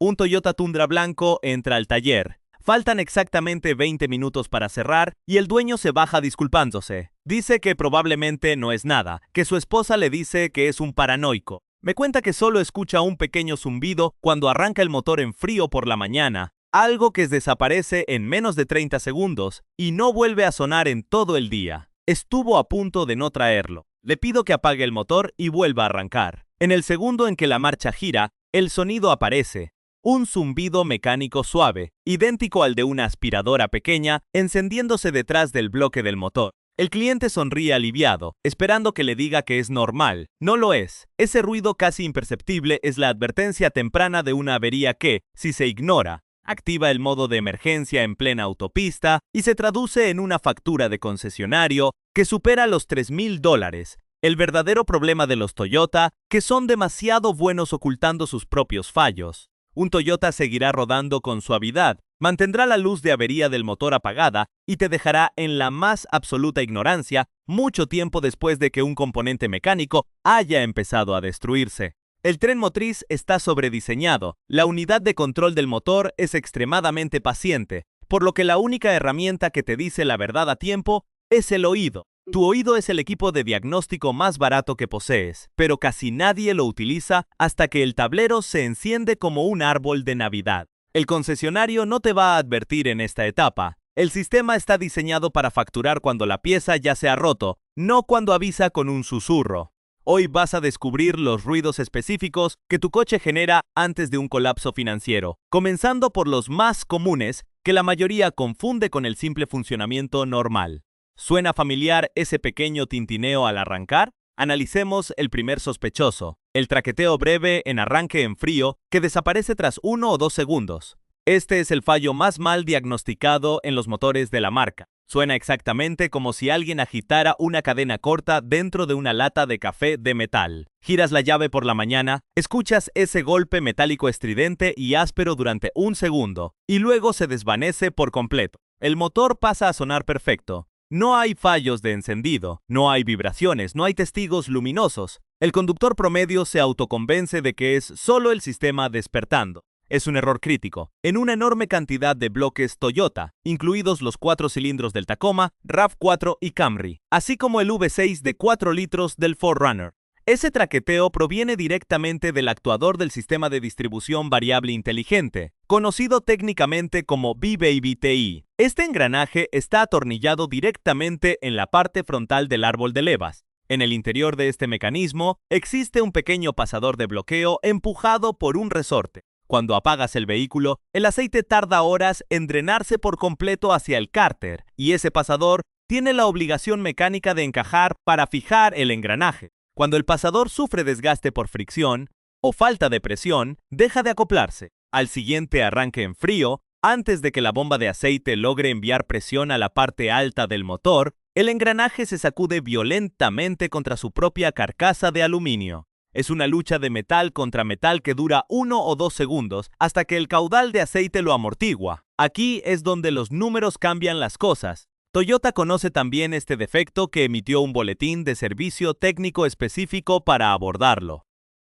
Un Toyota Tundra blanco entra al taller. Faltan exactamente 20 minutos para cerrar y el dueño se baja disculpándose. Dice que probablemente no es nada, que su esposa le dice que es un paranoico. Me cuenta que solo escucha un pequeño zumbido cuando arranca el motor en frío por la mañana, algo que desaparece en menos de 30 segundos y no vuelve a sonar en todo el día. Estuvo a punto de no traerlo. Le pido que apague el motor y vuelva a arrancar. En el segundo en que la marcha gira, el sonido aparece. Un zumbido mecánico suave, idéntico al de una aspiradora pequeña, encendiéndose detrás del bloque del motor. El cliente sonríe aliviado, esperando que le diga que es normal. No lo es. Ese ruido casi imperceptible es la advertencia temprana de una avería que, si se ignora, activa el modo de emergencia en plena autopista y se traduce en una factura de concesionario que supera los $3,000. El verdadero problema de los Toyota, que son demasiado buenos ocultando sus propios fallos. Un Toyota seguirá rodando con suavidad, mantendrá la luz de avería del motor apagada y te dejará en la más absoluta ignorancia mucho tiempo después de que un componente mecánico haya empezado a destruirse. El tren motriz está sobrediseñado, la unidad de control del motor es extremadamente paciente, por lo que la única herramienta que te dice la verdad a tiempo es el oído. Tu oído es el equipo de diagnóstico más barato que posees, pero casi nadie lo utiliza hasta que el tablero se enciende como un árbol de Navidad. El concesionario no te va a advertir en esta etapa. El sistema está diseñado para facturar cuando la pieza ya se ha roto, no cuando avisa con un susurro. Hoy vas a descubrir los ruidos específicos que tu coche genera antes de un colapso financiero, comenzando por los más comunes que la mayoría confunde con el simple funcionamiento normal. ¿Suena familiar ese pequeño tintineo al arrancar? Analicemos el primer sospechoso, el traqueteo breve en arranque en frío que desaparece tras 1 o 2 segundos. Este es el fallo más mal diagnosticado en los motores de la marca. Suena exactamente como si alguien agitara una cadena corta dentro de una lata de café de metal. Giras la llave por la mañana, escuchas ese golpe metálico estridente y áspero durante 1 segundo, y luego se desvanece por completo. El motor pasa a sonar perfecto. No hay fallos de encendido, no hay vibraciones, no hay testigos luminosos. El conductor promedio se autoconvence de que es solo el sistema despertando. Es un error crítico. En una enorme cantidad de bloques Toyota, incluidos los 4 cilindros del Tacoma, RAV4 y Camry, así como el V6 de 4 litros del 4Runner. Ese traqueteo proviene directamente del actuador del sistema de distribución variable inteligente, conocido técnicamente como BBVTI. Este engranaje está atornillado directamente en la parte frontal del árbol de levas. En el interior de este mecanismo existe un pequeño pasador de bloqueo empujado por un resorte. Cuando apagas el vehículo, el aceite tarda horas en drenarse por completo hacia el cárter, y ese pasador tiene la obligación mecánica de encajar para fijar el engranaje. Cuando el pasador sufre desgaste por fricción o falta de presión, deja de acoplarse. Al siguiente arranque en frío, antes de que la bomba de aceite logre enviar presión a la parte alta del motor, el engranaje se sacude violentamente contra su propia carcasa de aluminio. Es una lucha de metal contra metal que dura 1 o 2 segundos hasta que el caudal de aceite lo amortigua. Aquí es donde los números cambian las cosas. Toyota conoce también este defecto que emitió un boletín de servicio técnico específico para abordarlo.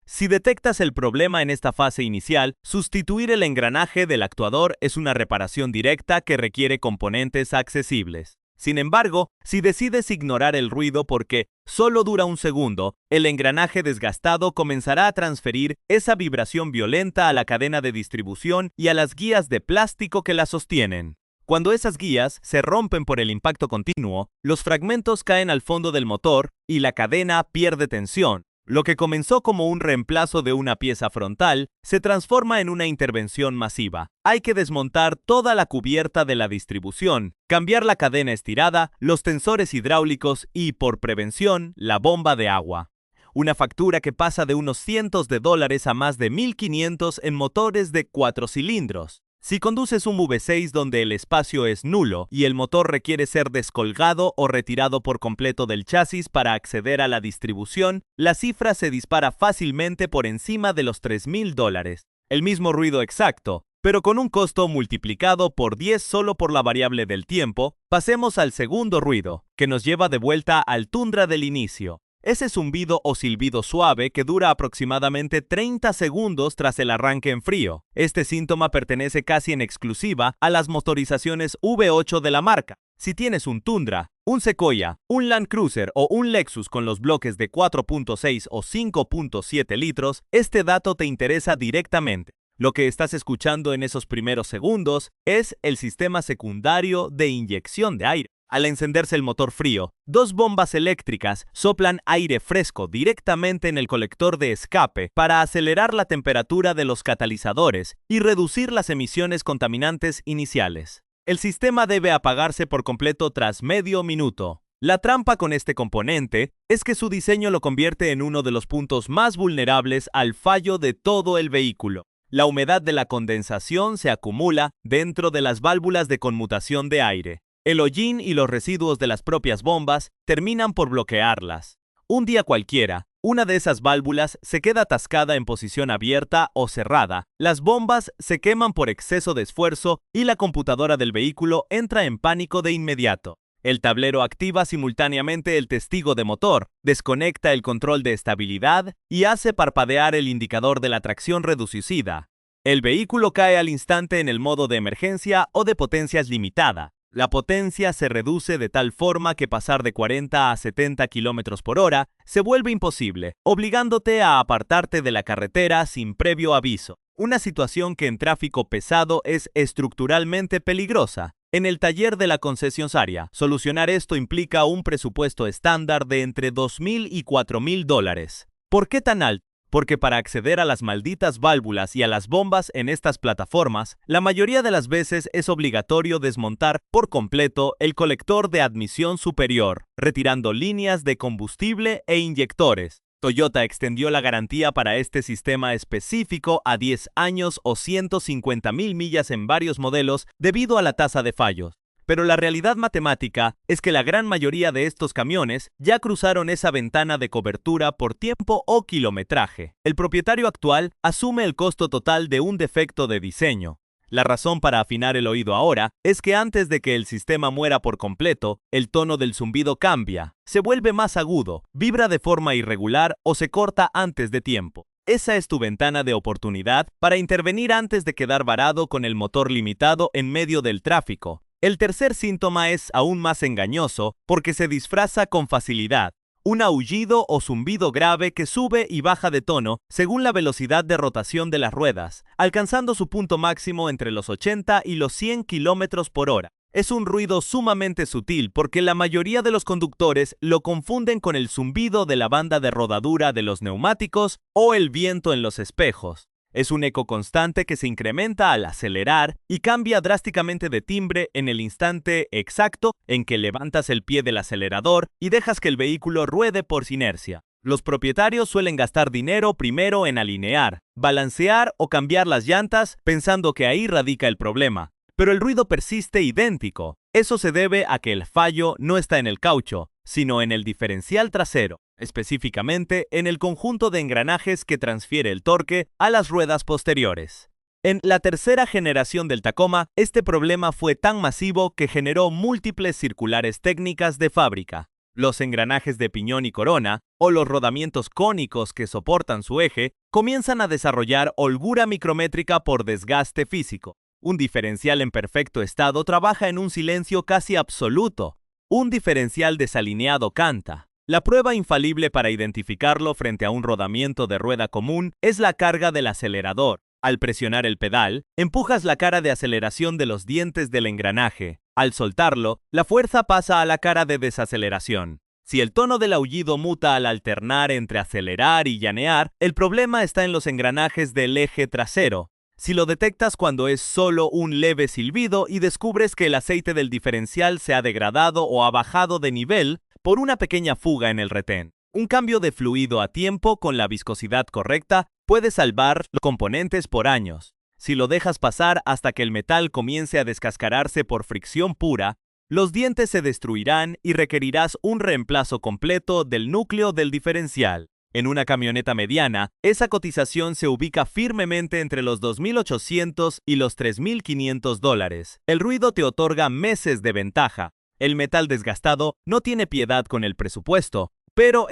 Si detectas el problema en esta fase inicial, sustituir el engranaje del actuador es una reparación directa que requiere componentes accesibles. Sin embargo, si decides ignorar el ruido porque solo dura 1 segundo, el engranaje desgastado comenzará a transferir esa vibración violenta a la cadena de distribución y a las guías de plástico que la sostienen. Cuando esas guías se rompen por el impacto continuo, los fragmentos caen al fondo del motor y la cadena pierde tensión. Lo que comenzó como un reemplazo de una pieza frontal se transforma en una intervención masiva. Hay que desmontar toda la cubierta de la distribución, cambiar la cadena estirada, los tensores hidráulicos y, por prevención, la bomba de agua. Una factura que pasa de unos cientos de dólares a más de 1,500 en motores de 4 cilindros. Si conduces un V6 donde el espacio es nulo y el motor requiere ser descolgado o retirado por completo del chasis para acceder a la distribución, la cifra se dispara fácilmente por encima de los $3,000. El mismo ruido exacto, pero con un costo multiplicado por 10 solo por la variable del tiempo. Pasemos al segundo ruido, que nos lleva de vuelta al Tundra del inicio. Ese zumbido o silbido suave que dura aproximadamente 30 segundos tras el arranque en frío. Este síntoma pertenece casi en exclusiva a las motorizaciones V8 de la marca. Si tienes un Tundra, un Sequoia, un Land Cruiser o un Lexus con los bloques de 4.6 o 5.7 litros, este dato te interesa directamente. Lo que estás escuchando en esos primeros segundos es el sistema secundario de inyección de aire. Al encenderse el motor frío, dos bombas eléctricas soplan aire fresco directamente en el colector de escape para acelerar la temperatura de los catalizadores y reducir las emisiones contaminantes iniciales. El sistema debe apagarse por completo tras medio minuto. La trampa con este componente es que su diseño lo convierte en uno de los puntos más vulnerables al fallo de todo el vehículo. La humedad de la condensación se acumula dentro de las válvulas de conmutación de aire. El hollín y los residuos de las propias bombas terminan por bloquearlas. Un día cualquiera, una de esas válvulas se queda atascada en posición abierta o cerrada, las bombas se queman por exceso de esfuerzo y la computadora del vehículo entra en pánico de inmediato. El tablero activa simultáneamente el testigo de motor, desconecta el control de estabilidad y hace parpadear el indicador de la tracción reducida. El vehículo cae al instante en el modo de emergencia o de potencias limitada. La potencia se reduce de tal forma que pasar de 40 a 70 km por hora se vuelve imposible, obligándote a apartarte de la carretera sin previo aviso. Una situación que en tráfico pesado es estructuralmente peligrosa. En el taller de la concesionaria, solucionar esto implica un presupuesto estándar de entre $2,000 y $4,000. ¿Por qué tan alto? Porque para acceder a las malditas válvulas y a las bombas en estas plataformas, la mayoría de las veces es obligatorio desmontar por completo el colector de admisión superior, retirando líneas de combustible e inyectores. Toyota extendió la garantía para este sistema específico a 10 años o 150,000 millas en varios modelos debido a la tasa de fallos. Pero la realidad matemática es que la gran mayoría de estos camiones ya cruzaron esa ventana de cobertura por tiempo o kilometraje. El propietario actual asume el costo total de un defecto de diseño. La razón para afinar el oído ahora es que antes de que el sistema muera por completo, el tono del zumbido cambia, se vuelve más agudo, vibra de forma irregular o se corta antes de tiempo. Esa es tu ventana de oportunidad para intervenir antes de quedar varado con el motor limitado en medio del tráfico. El tercer síntoma es aún más engañoso porque se disfraza con facilidad. Un aullido o zumbido grave que sube y baja de tono según la velocidad de rotación de las ruedas, alcanzando su punto máximo entre los 80 y los 100 km por hora. Es un ruido sumamente sutil porque la mayoría de los conductores lo confunden con el zumbido de la banda de rodadura de los neumáticos o el viento en los espejos. Es un eco constante que se incrementa al acelerar y cambia drásticamente de timbre en el instante exacto en que levantas el pie del acelerador y dejas que el vehículo ruede por inercia. Los propietarios suelen gastar dinero primero en alinear, balancear o cambiar las llantas pensando que ahí radica el problema. Pero el ruido persiste idéntico. Eso se debe a que el fallo no está en el caucho, sino en el diferencial trasero, específicamente en el conjunto de engranajes que transfiere el torque a las ruedas posteriores. En la tercera generación del Tacoma, este problema fue tan masivo que generó múltiples circulares técnicas de fábrica. Los engranajes de piñón y corona, o los rodamientos cónicos que soportan su eje, comienzan a desarrollar holgura micrométrica por desgaste físico. Un diferencial en perfecto estado trabaja en un silencio casi absoluto. Un diferencial desalineado canta. La prueba infalible para identificarlo frente a un rodamiento de rueda común es la carga del acelerador. Al presionar el pedal, empujas la cara de aceleración de los dientes del engranaje. Al soltarlo, la fuerza pasa a la cara de desaceleración. Si el tono del aullido muta al alternar entre acelerar y llanear, el problema está en los engranajes del eje trasero. Si lo detectas cuando es solo un leve silbido y descubres que el aceite del diferencial se ha degradado o ha bajado de nivel por una pequeña fuga en el retén. Un cambio de fluido a tiempo con la viscosidad correcta puede salvar los componentes por años. Si lo dejas pasar hasta que el metal comience a descascararse por fricción pura, los dientes se destruirán y requerirás un reemplazo completo del núcleo del diferencial. En una camioneta mediana, esa cotización se ubica firmemente entre los $2,800 y los $3,500. El ruido te otorga meses de ventaja. El metal desgastado no tiene piedad con el presupuesto. Pero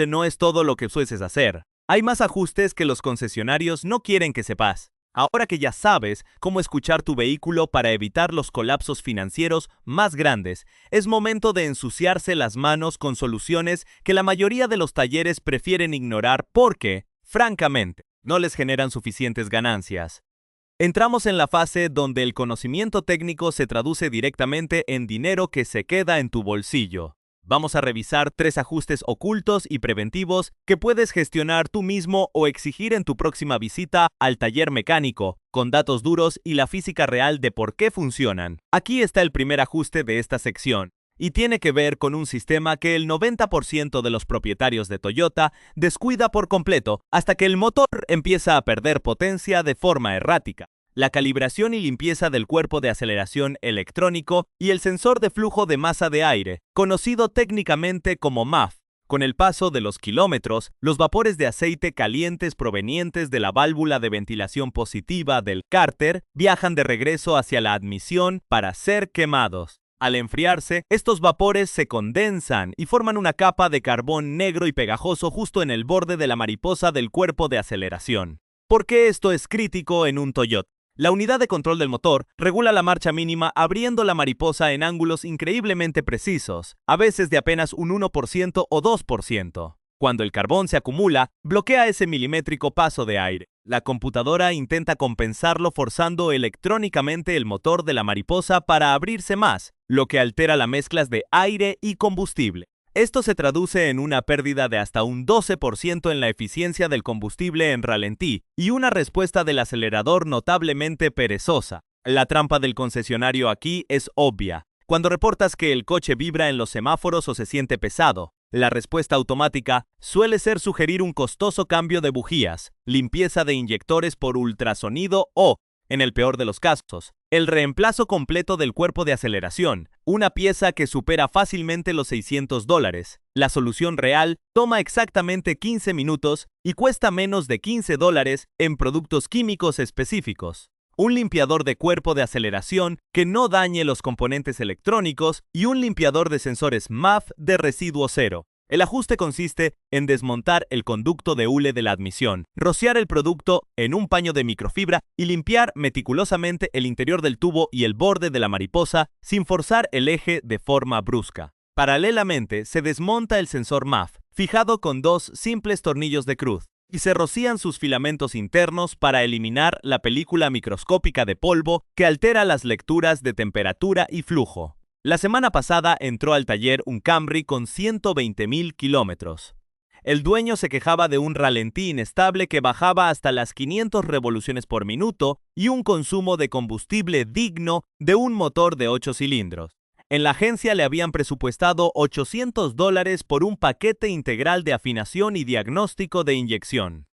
no es todo lo que sueles hacer. Hay más ajustes que los concesionarios no quieren que sepas. Ahora que ya sabes cómo escuchar tu vehículo para evitar los colapsos financieros más grandes, es momento de ensuciarse las manos con soluciones que la mayoría de los talleres prefieren ignorar porque, francamente, no les generan suficientes ganancias. Entramos en la fase donde el conocimiento técnico se traduce directamente en dinero que se queda en tu bolsillo. Vamos a revisar 3 ajustes ocultos y preventivos que puedes gestionar tú mismo o exigir en tu próxima visita al taller mecánico, con datos duros y la física real de por qué funcionan. Aquí está el primer ajuste de esta sección, y tiene que ver con un sistema que el 90% de los propietarios de Toyota descuida por completo hasta que el motor empieza a perder potencia de forma errática. La calibración y limpieza del cuerpo de aceleración electrónico y el sensor de flujo de masa de aire, conocido técnicamente como MAF. Con el paso de los kilómetros, los vapores de aceite calientes provenientes de la válvula de ventilación positiva del cárter viajan de regreso hacia la admisión para ser quemados. Al enfriarse, estos vapores se condensan y forman una capa de carbón negro y pegajoso justo en el borde de la mariposa del cuerpo de aceleración. ¿Por qué esto es crítico en un Toyota? La unidad de control del motor regula la marcha mínima abriendo la mariposa en ángulos increíblemente precisos, a veces de apenas un 1% o 2%. Cuando el carbón se acumula, bloquea ese milimétrico paso de aire. La computadora intenta compensarlo forzando electrónicamente el motor de la mariposa para abrirse más, lo que altera las mezclas de aire y combustible. Esto se traduce en una pérdida de hasta un 12% en la eficiencia del combustible en ralentí y una respuesta del acelerador notablemente perezosa. La trampa del concesionario aquí es obvia. Cuando reportas que el coche vibra en los semáforos o se siente pesado, la respuesta automática suele ser sugerir un costoso cambio de bujías, limpieza de inyectores por ultrasonido o, en el peor de los casos, el reemplazo completo del cuerpo de aceleración, una pieza que supera fácilmente los $600. La solución real toma exactamente 15 minutos y cuesta menos de $15 en productos químicos específicos. Un limpiador de cuerpo de aceleración que no dañe los componentes electrónicos y un limpiador de sensores MAF de residuo cero. El ajuste consiste en desmontar el conducto de hule de la admisión, rociar el producto en un paño de microfibra y limpiar meticulosamente el interior del tubo y el borde de la mariposa sin forzar el eje de forma brusca. Paralelamente, se desmonta el sensor MAF, fijado con 2 simples tornillos de cruz, y se rocían sus filamentos internos para eliminar la película microscópica de polvo que altera las lecturas de temperatura y flujo. La semana pasada entró al taller un Camry con 120,000 kilómetros. El dueño se quejaba de un ralentí inestable que bajaba hasta las 500 revoluciones por minuto y un consumo de combustible digno de un motor de 8 cilindros. En la agencia le habían presupuestado $800 por un paquete integral de afinación y diagnóstico de inyección.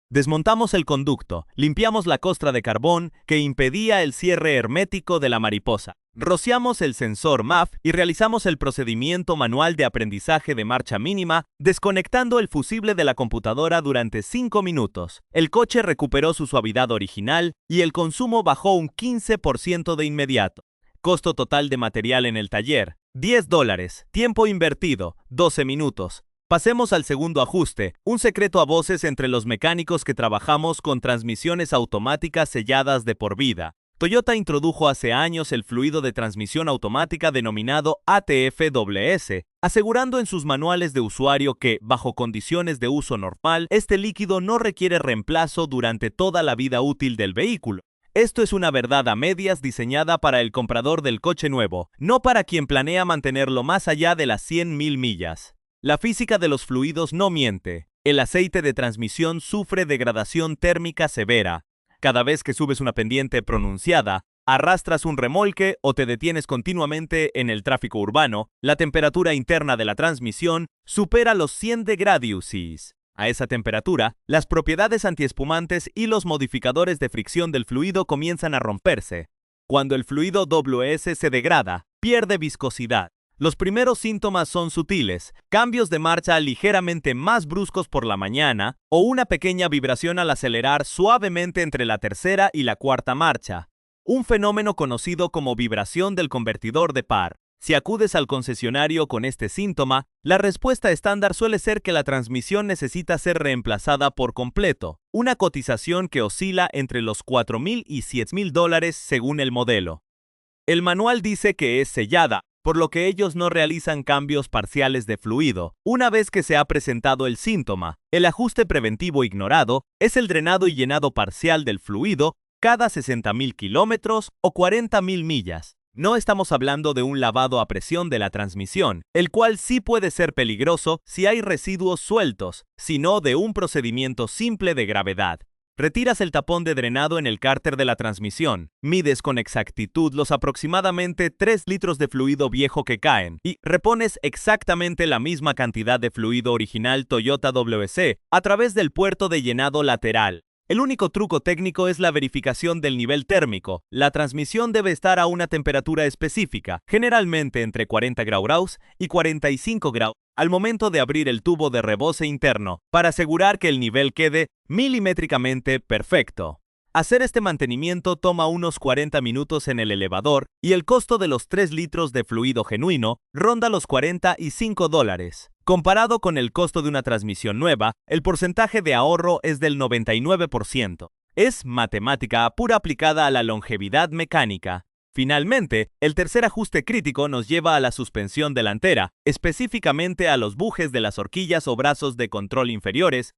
Desmontamos el conducto, limpiamos la costra de carbón que impedía el cierre hermético de la mariposa. Rociamos el sensor MAF y realizamos el procedimiento manual de aprendizaje de marcha mínima, desconectando el fusible de la computadora durante 5 minutos. El coche recuperó su suavidad original y el consumo bajó un 15% de inmediato. Costo total de material en el taller, $10. Tiempo invertido, 12 minutos. Pasemos al segundo ajuste, un secreto a voces entre los mecánicos que trabajamos con transmisiones automáticas selladas de por vida. Toyota introdujo hace años el fluido de transmisión automática denominado ATFWS, asegurando en sus manuales de usuario que, bajo condiciones de uso normal, este líquido no requiere reemplazo durante toda la vida útil del vehículo. Esto es una verdad a medias diseñada para el comprador del coche nuevo, no para quien planea mantenerlo más allá de las 100,000 millas. La física de los fluidos no miente. El aceite de transmisión sufre degradación térmica severa. Cada vez que subes una pendiente pronunciada, arrastras un remolque o te detienes continuamente en el tráfico urbano, la temperatura interna de la transmisión supera los 100 grados Celsius. A esa temperatura, las propiedades antiespumantes y los modificadores de fricción del fluido comienzan a romperse. Cuando el fluido WS se degrada, pierde viscosidad. Los primeros síntomas son sutiles, cambios de marcha ligeramente más bruscos por la mañana o una pequeña vibración al acelerar suavemente entre la tercera y la cuarta marcha, un fenómeno conocido como vibración del convertidor de par. Si acudes al concesionario con este síntoma, la respuesta estándar suele ser que la transmisión necesita ser reemplazada por completo, una cotización que oscila entre los $4,000 y $7,000 según el modelo. El manual dice que es sellada, por lo que ellos no realizan cambios parciales de fluido. Una vez que se ha presentado el síntoma, el ajuste preventivo ignorado es el drenado y llenado parcial del fluido cada 60,000 kilómetros o 40,000 millas. No estamos hablando de un lavado a presión de la transmisión, el cual sí puede ser peligroso si hay residuos sueltos, sino de un procedimiento simple de gravedad. Retiras el tapón de drenado en el cárter de la transmisión, mides con exactitud los aproximadamente 3 litros de fluido viejo que caen y repones exactamente la misma cantidad de fluido original Toyota WC a través del puerto de llenado lateral. El único truco técnico es la verificación del nivel térmico. La transmisión debe estar a una temperatura específica, generalmente entre 40 graus y 45 graus, al momento de abrir el tubo de rebose interno, para asegurar que el nivel quede milimétricamente perfecto. Hacer este mantenimiento toma unos 40 minutos en el elevador y el costo de los 3 litros de fluido genuino ronda los $45. Comparado con el costo de una transmisión nueva, el porcentaje de ahorro es del 99%. Es matemática pura aplicada a la longevidad mecánica. Finalmente, el tercer ajuste crítico nos lleva a la suspensión delantera, específicamente a los bujes de las horquillas o brazos de control inferiores.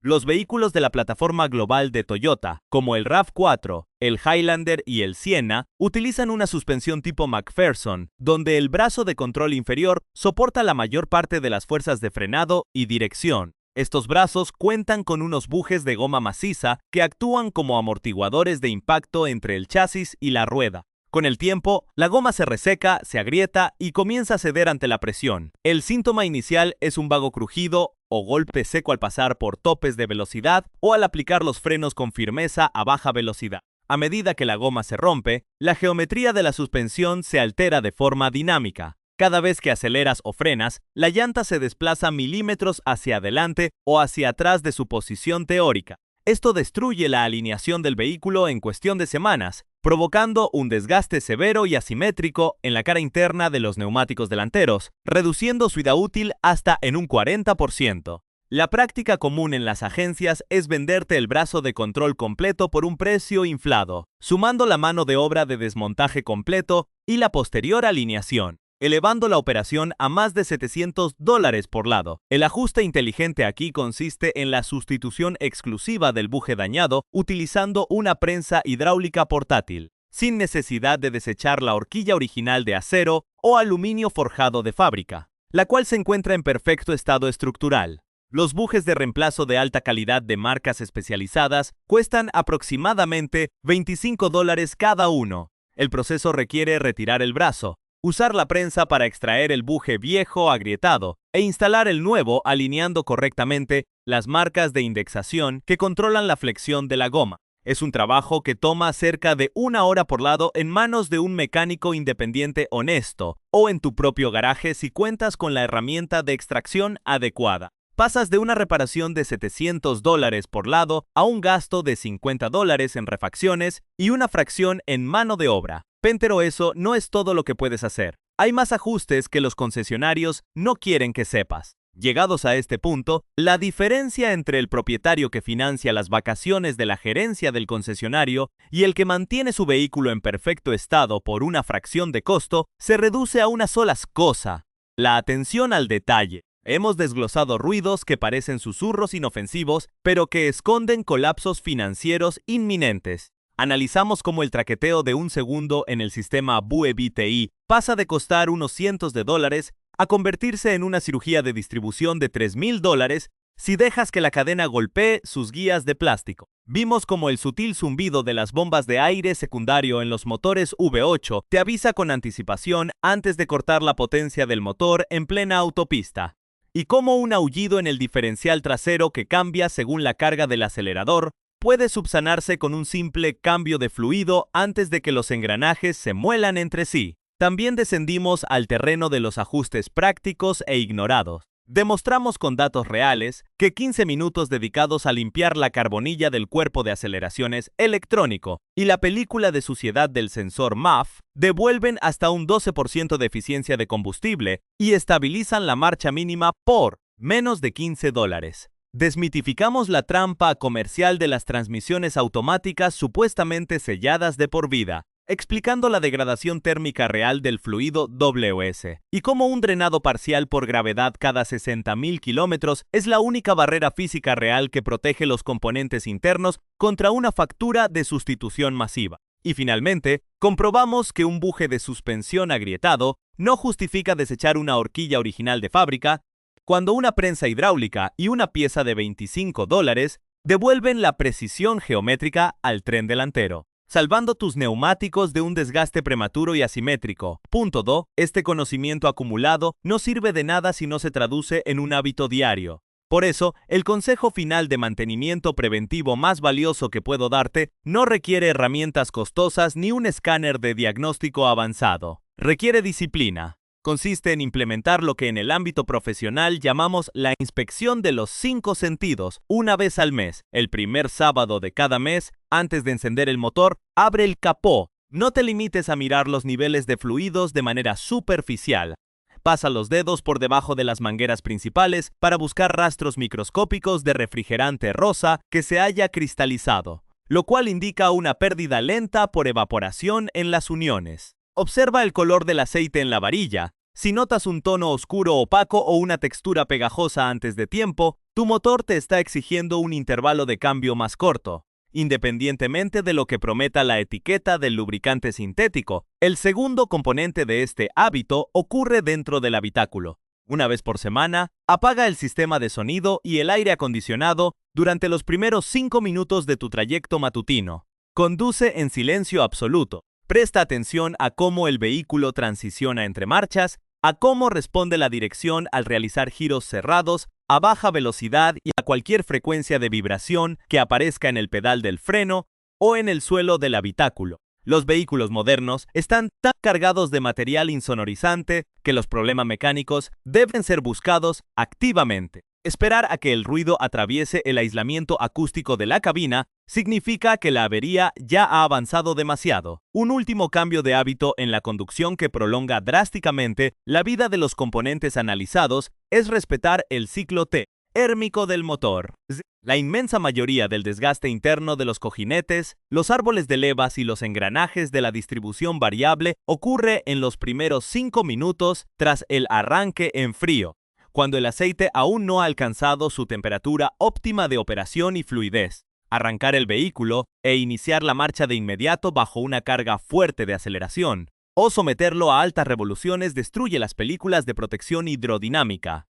Los vehículos de la plataforma global de Toyota, como el RAV4, el Highlander y el Sienna, utilizan una suspensión tipo McPherson, donde el brazo de control inferior soporta la mayor parte de las fuerzas de frenado y dirección. Estos brazos cuentan con unos bujes de goma maciza que actúan como amortiguadores de impacto entre el chasis y la rueda. Con el tiempo, la goma se reseca, se agrieta y comienza a ceder ante la presión. El síntoma inicial es un vago crujido o golpe seco al pasar por topes de velocidad o al aplicar los frenos con firmeza a baja velocidad. A medida que la goma se rompe, la geometría de la suspensión se altera de forma dinámica. Cada vez que aceleras o frenas, la llanta se desplaza milímetros hacia adelante o hacia atrás de su posición teórica. Esto destruye la alineación del vehículo en cuestión de semanas, provocando un desgaste severo y asimétrico en la cara interna de los neumáticos delanteros, reduciendo su vida útil hasta en un 40%. La práctica común en las agencias es venderte el brazo de control completo por un precio inflado, sumando la mano de obra de desmontaje completo y la posterior alineación, elevando la operación a más de $700 por lado. El ajuste inteligente aquí consiste en la sustitución exclusiva del buje dañado utilizando una prensa hidráulica portátil, sin necesidad de desechar la horquilla original de acero o aluminio forjado de fábrica, la cual se encuentra en perfecto estado estructural. Los bujes de reemplazo de alta calidad de marcas especializadas cuestan aproximadamente $25 cada uno. El proceso requiere retirar el brazo, usar la prensa para extraer el buje viejo agrietado e instalar el nuevo alineando correctamente las marcas de indexación que controlan la flexión de la goma. Es un trabajo que toma cerca de 1 hora por lado en manos de un mecánico independiente honesto o en tu propio garaje si cuentas con la herramienta de extracción adecuada. Pasas de una reparación de $700 por lado a un gasto de $50 en refacciones y una fracción en mano de obra. Pero eso no es todo lo que puedes hacer. Hay más ajustes que los concesionarios no quieren que sepas. Llegados a este punto, la diferencia entre el propietario que financia las vacaciones de la gerencia del concesionario y el que mantiene su vehículo en perfecto estado por una fracción de costo se reduce a una sola cosa: la atención al detalle. Hemos desglosado ruidos que parecen susurros inofensivos, pero que esconden colapsos financieros inminentes. Analizamos cómo el traqueteo de un segundo en el sistema BUE BTI pasa de costar unos cientos de dólares a convertirse en una cirugía de distribución de $3,000 si dejas que la cadena golpee sus guías de plástico. Vimos cómo el sutil zumbido de las bombas de aire secundario en los motores V8 te avisa con anticipación antes de cortar la potencia del motor en plena autopista. Y cómo un aullido en el diferencial trasero que cambia según la carga del acelerador puede subsanarse con un simple cambio de fluido antes de que los engranajes se muelan entre sí. También descendimos al terreno de los ajustes prácticos e ignorados. Demostramos con datos reales que 15 minutos dedicados a limpiar la carbonilla del cuerpo de aceleraciones electrónico y la película de suciedad del sensor MAF devuelven hasta un 12% de eficiencia de combustible y estabilizan la marcha mínima por menos de $15. Desmitificamos la trampa comercial de las transmisiones automáticas supuestamente selladas de por vida, explicando la degradación térmica real del fluido WS y cómo un drenado parcial por gravedad cada 60.000 kilómetros es la única barrera física real que protege los componentes internos contra una factura de sustitución masiva. Y finalmente, comprobamos que un buje de suspensión agrietado no justifica desechar una horquilla original de fábrica, cuando una prensa hidráulica y una pieza de $25 devuelven la precisión geométrica al tren delantero, salvando tus neumáticos de un desgaste prematuro y asimétrico. Punto 2. Este conocimiento acumulado no sirve de nada si no se traduce en un hábito diario. Por eso, el consejo final de mantenimiento preventivo más valioso que puedo darte no requiere herramientas costosas ni un escáner de diagnóstico avanzado. Requiere disciplina. Consiste en implementar lo que en el ámbito profesional llamamos la inspección de los 5 sentidos una vez al mes. El primer sábado de cada mes, antes de encender el motor, abre el capó. No te limites a mirar los niveles de fluidos de manera superficial. Pasa los dedos por debajo de las mangueras principales para buscar rastros microscópicos de refrigerante rosa que se haya cristalizado, lo cual indica una pérdida lenta por evaporación en las uniones. Observa el color del aceite en la varilla. Si notas un tono oscuro opaco o una textura pegajosa antes de tiempo, tu motor te está exigiendo un intervalo de cambio más corto, independientemente de lo que prometa la etiqueta del lubricante sintético. El segundo componente de este hábito ocurre dentro del habitáculo. Una vez por semana, apaga el sistema de sonido y el aire acondicionado durante los primeros 5 minutos de tu trayecto matutino. Conduce en silencio absoluto. Presta atención a cómo el vehículo transiciona entre marchas, a cómo responde la dirección al realizar giros cerrados, a baja velocidad y a cualquier frecuencia de vibración que aparezca en el pedal del freno o en el suelo del habitáculo. Los vehículos modernos están tan cargados de material insonorizante que los problemas mecánicos deben ser buscados activamente. Esperar a que el ruido atraviese el aislamiento acústico de la cabina significa que la avería ya ha avanzado demasiado. Un último cambio de hábito en la conducción que prolonga drásticamente la vida de los componentes analizados es respetar el ciclo térmico del motor. La inmensa mayoría del desgaste interno de los cojinetes, los árboles de levas y los engranajes de la distribución variable ocurre en los primeros 5 minutos tras el arranque en frío, cuando el aceite aún no ha alcanzado su temperatura óptima de operación y fluidez. Arrancar el vehículo e iniciar la marcha de inmediato bajo una carga fuerte de aceleración o someterlo a altas revoluciones destruye las películas de protección hidrodinámica.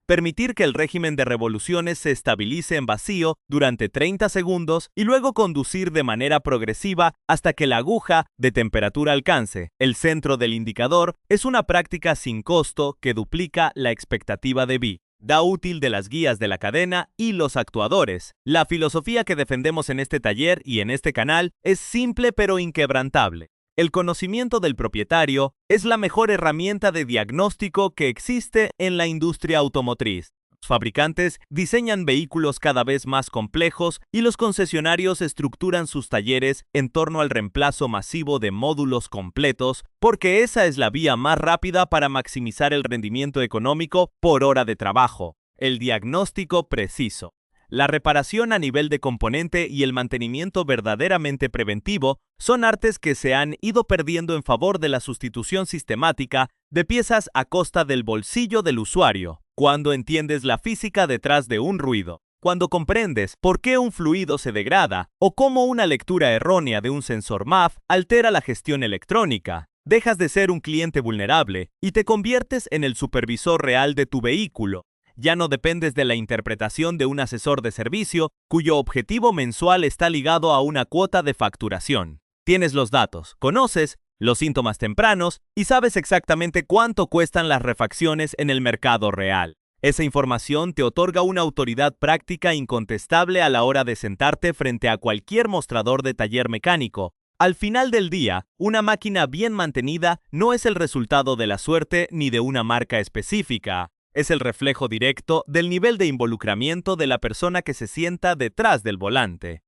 Permitir que el régimen de revoluciones se estabilice en vacío durante 30 segundos y luego conducir de manera progresiva hasta que la aguja de temperatura alcance el centro del indicador es una práctica sin costo que duplica la expectativa de vida útil de las guías de la cadena y los actuadores. La filosofía que defendemos en este taller y en este canal es simple pero inquebrantable. El conocimiento del propietario es la mejor herramienta de diagnóstico que existe en la industria automotriz. Los fabricantes diseñan vehículos cada vez más complejos y los concesionarios estructuran sus talleres en torno al reemplazo masivo de módulos completos porque esa es la vía más rápida para maximizar el rendimiento económico por hora de trabajo. El diagnóstico preciso, la reparación a nivel de componente y el mantenimiento verdaderamente preventivo son artes que se han ido perdiendo en favor de la sustitución sistemática de piezas a costa del bolsillo del usuario. Cuando entiendes la física detrás de un ruido, cuando comprendes por qué un fluido se degrada o cómo una lectura errónea de un sensor MAF altera la gestión electrónica, dejas de ser un cliente vulnerable y te conviertes en el supervisor real de tu vehículo. Ya no dependes de la interpretación de un asesor de servicio cuyo objetivo mensual está ligado a una cuota de facturación. Tienes los datos, conoces los síntomas tempranos y sabes exactamente cuánto cuestan las refacciones en el mercado real. Esa información te otorga una autoridad práctica incontestable a la hora de sentarte frente a cualquier mostrador de taller mecánico. Al final del día, una máquina bien mantenida no es el resultado de la suerte ni de una marca específica. Es el reflejo directo del nivel de involucramiento de la persona que se sienta detrás del volante.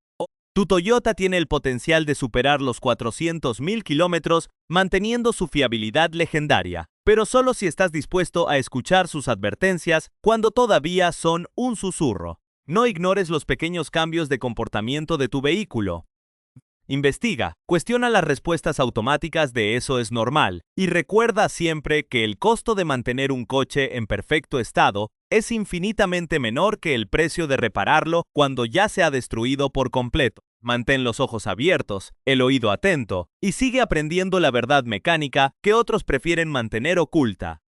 Tu Toyota tiene el potencial de superar los 400.000 kilómetros manteniendo su fiabilidad legendaria, pero solo si estás dispuesto a escuchar sus advertencias cuando todavía son un susurro. No ignores los pequeños cambios de comportamiento de tu vehículo. Investiga, cuestiona las respuestas automáticas de "eso es normal" y recuerda siempre que el costo de mantener un coche en perfecto estado es infinitamente menor que el precio de repararlo cuando ya se ha destruido por completo. Mantén los ojos abiertos, el oído atento y sigue aprendiendo la verdad mecánica que otros prefieren mantener oculta.